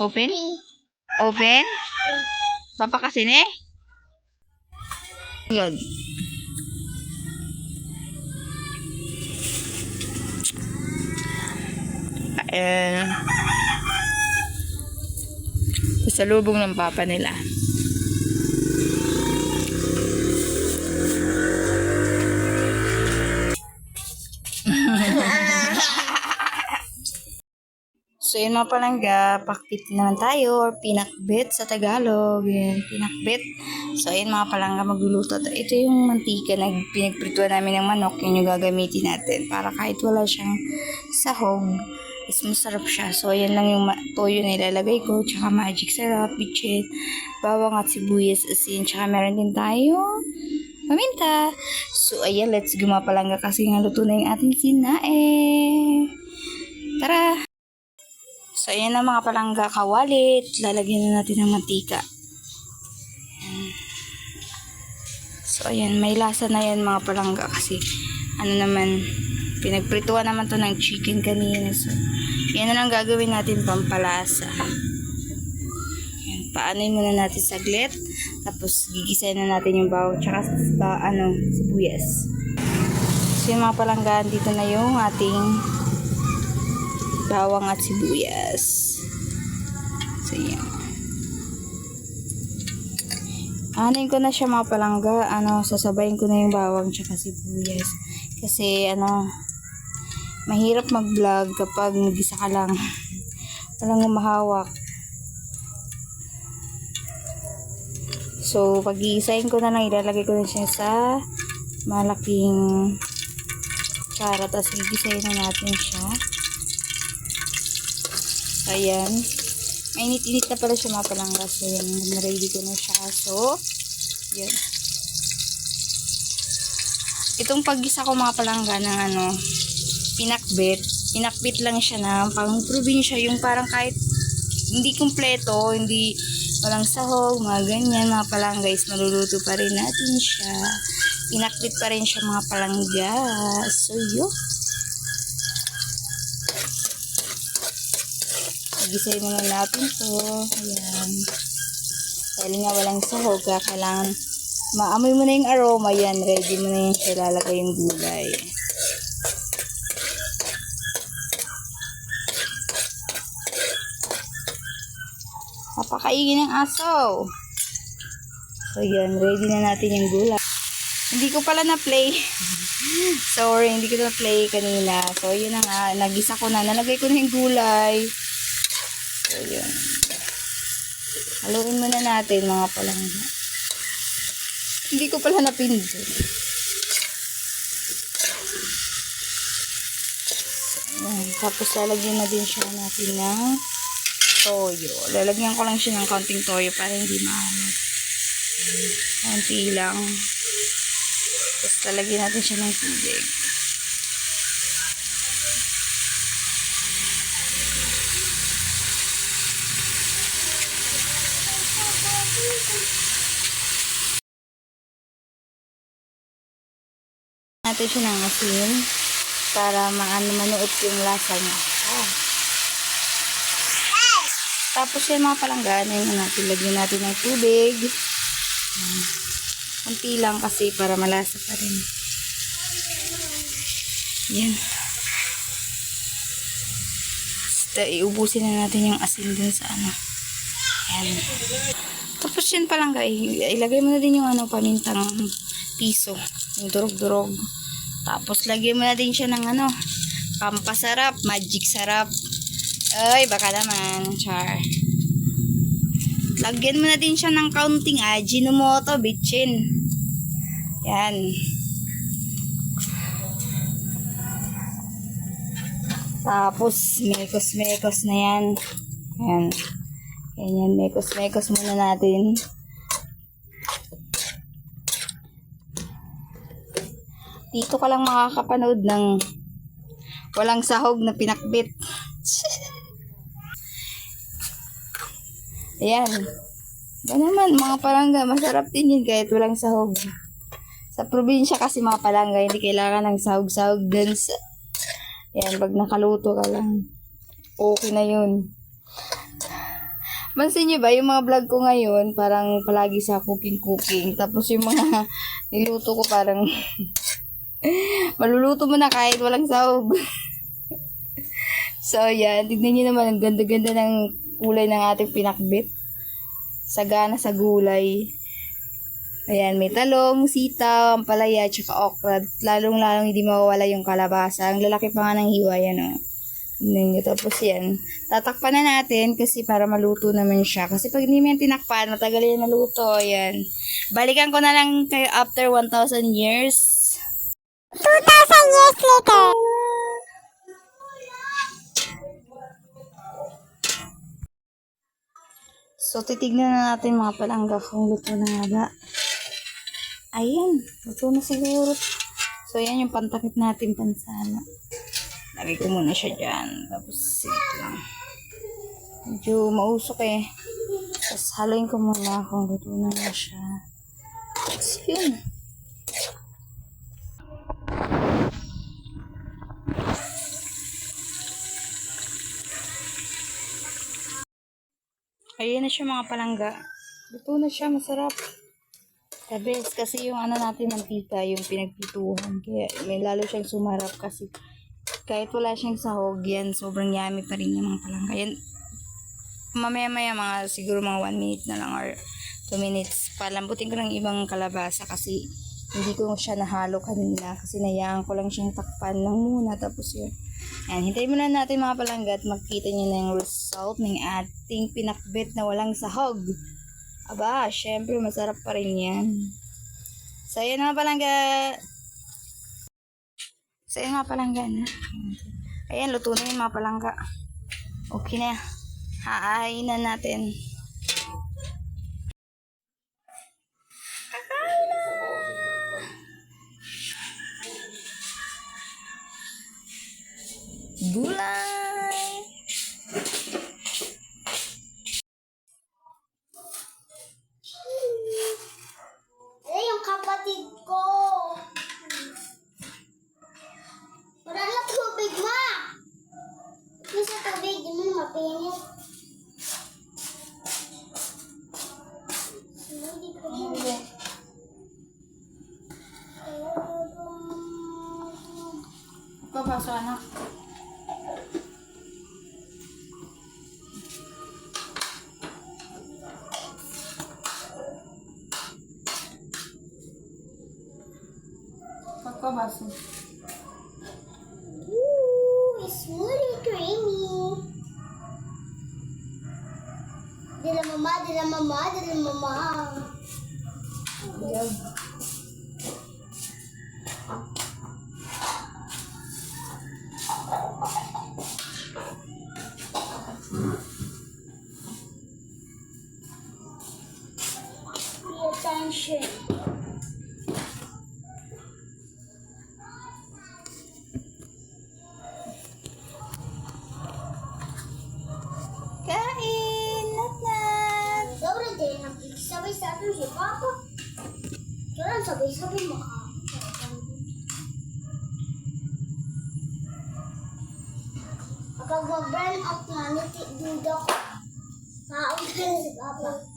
Open? Open? Papakasin eh? Good. Pasalubong ng papa nila. So, yun mga palangga, pakpit naman tayo, or pinakbit sa Tagalog. Yan, pinakbit. So, ayun mga palangga, magluluto. Ito yung mantika na pinagprituan namin ng manok. Yun yung gagamitin natin para kahit wala siyang sahog, is masarap siya. So, ayan lang yung toyo na ilalagay ko, tsaka magic sarap, bitchin, bawang at sibuyas, asin, tsaka meron din tayo paminta. So, ayan, let's go mga palangga kasi nga luto na yung ating sinae. Tara! So, ayan na mga palangga, kawalit. Lalagyan na natin ng mantika. So, ayan, may lasa na yan mga palangga kasi ano naman, pinagprituan naman to ng chicken kanina. So, yan na lang gagawin natin pampalasa. Ayan, paanin muna natin saglit. Tapos, gigisayin na natin yung bawang tsaka sibuyas. So, yung mga palangga, dito na yung ating bawang at sibuyas. So, yan. Anin ko na siya mga palangga. Sasabayin ko na yung bawang tsaka sibuyas. Kasi, mahirap mag-vlog kapag nag-isa ka lang. Walang humahawak. So, pag-iisahin ko na lang, ilalagay ko na siya sa malaking tsara. Tapos, gigisahin na natin siya. Ayan. Mainit-init na pala siya mga palangga. So, yan. Ready ko na siya. So, yan. Itong paggisa ko mga palangga ng pinakbit. Pinakbit lang siya na pang probinsya. Yung parang kahit hindi kumpleto, hindi walang sahog, mga ganyan mga palangga is maluluto pa rin natin siya. Pinakbit pa rin siya mga palangga. So, yun. Gisayin muna natin to. Ayan. Dahil nga walang sahog, kailangan maamoy mo na yung aroma. Yan, ready mo na yung ilalagay yung gulay. Napakaingin ng aso. So, yan, ready na natin yung gulay. Hindi ko pala na-play. Sorry, hindi ko na-play kanina. So, yun na nga, nagisa ko na. Nalagay ko na yung gulay. So, yun. Haluin muna natin mga palangga. Hindi ko pala napindot. Tapos lalagyan na din siya natin ng toyo. Lalagyan ko lang siya ng konting toyo para hindi maalat. Konti lang. Tapos lalagyan natin siya ng tubig. Natin siya ng asin para manuot yung lasa niya. Tapos yan mga palangga, lagyan natin ng tubig. Kunti lang kasi para malasa pa rin. Yan. Basta iubusin na natin yung asin dun sa Yan. Tapos yan palangga, ilagay mo na din yung pamintang piso. Yung durog-durog. Tapos, lagyan mo na din siya ng pampasarap, magic sarap. Ay, baka naman, char. Lagyan mo na din siya ng kaunting Ajinomoto, bitchin. Yan. Tapos, mekos-mekos na yan. Yan. Ganyan, mekos-mekos muna natin. Dito ka lang makakapanood ng walang sahog na pinakbit. Ayan. Ba naman, mga palangga, masarap din yun kahit walang sahog. Sa probinsya kasi mga palangga, hindi kailangan ng sahog-sahog dun sa... Ayan, pag nakaluto ka lang, okay na yun. Mansin niyo ba, yung mga vlog ko ngayon, parang palagi sa cooking. Tapos yung mga niluto ko parang maluluto mo na kahit walang sahog. So, yan. Tignan niyo naman, ang ganda-ganda ng kulay ng ating pinakbit. Sagana sa gulay. Ayan, may talong, sitaw, ampalaya, tsaka okra. Lalong-lalong hindi mawawala yung kalabasa. Ang lalaki pa nga ng hiwa yan, oh. Tignan nyo. Tapos yan. Tatakpan na natin kasi para maluto naman siya. Kasi pag hindi mo yan tinakpan, matagal yan naluto. Ayan. Balikan ko na lang kayo after 1,000 years. 2,000 years later. So, titignan na natin mga palangga kung luto na nga ba. Ayan, luto na siguro. So, yan yung pantakip natin pansana. Lagay ko muna siya dyan. Tapos, ito lang. Medyo mausok eh. Tapos, haloyin ko muna kung luto na nga siya. Tapos, yun. Ayan na siya mga palangga. Luto na siya, masarap. The best kasi yung ano natin mantika, yung pinagpituhan. Kaya may lalo siyang sumarap kasi kahit wala siyang sahog yan, sobrang yummy pa rin yung mga palangga. Yan, mamaya-maya mga siguro mga 1 minute na lang or 2 minutes. Palambutin ko ng ibang kalabasa kasi hindi ko siya nahalo kanina kasi nayaan ko lang siyang takpan lang muna tapos yun. Ayan, hintayin muna natin mga palangga at makita niyo na yung result ng ating pinakbit na walang sahog. Aba, syempre masarap pa rin yan. So, ayan mga palangga. So, ayan mga palangga na. Ayan, luto na yung mga palangga. Okay na. Haayin na natin. Gulay! Eh, yung kapatid ko. Wala na tubig, ma. Yung sa tubig, di mo mapinit. Hindi ko rin. Papasok anak. Pagkabaso. Ooh, it's really creamy. Dila mama, dila mama, dila mama. Yan. Pay attention. Kain! Nat-nat! Sobrang din ang sabay sa atin si Papa. Sobrang sabay-sabay maka. Kapag mag-burn out na, duda ko. Kaon ka si Papa.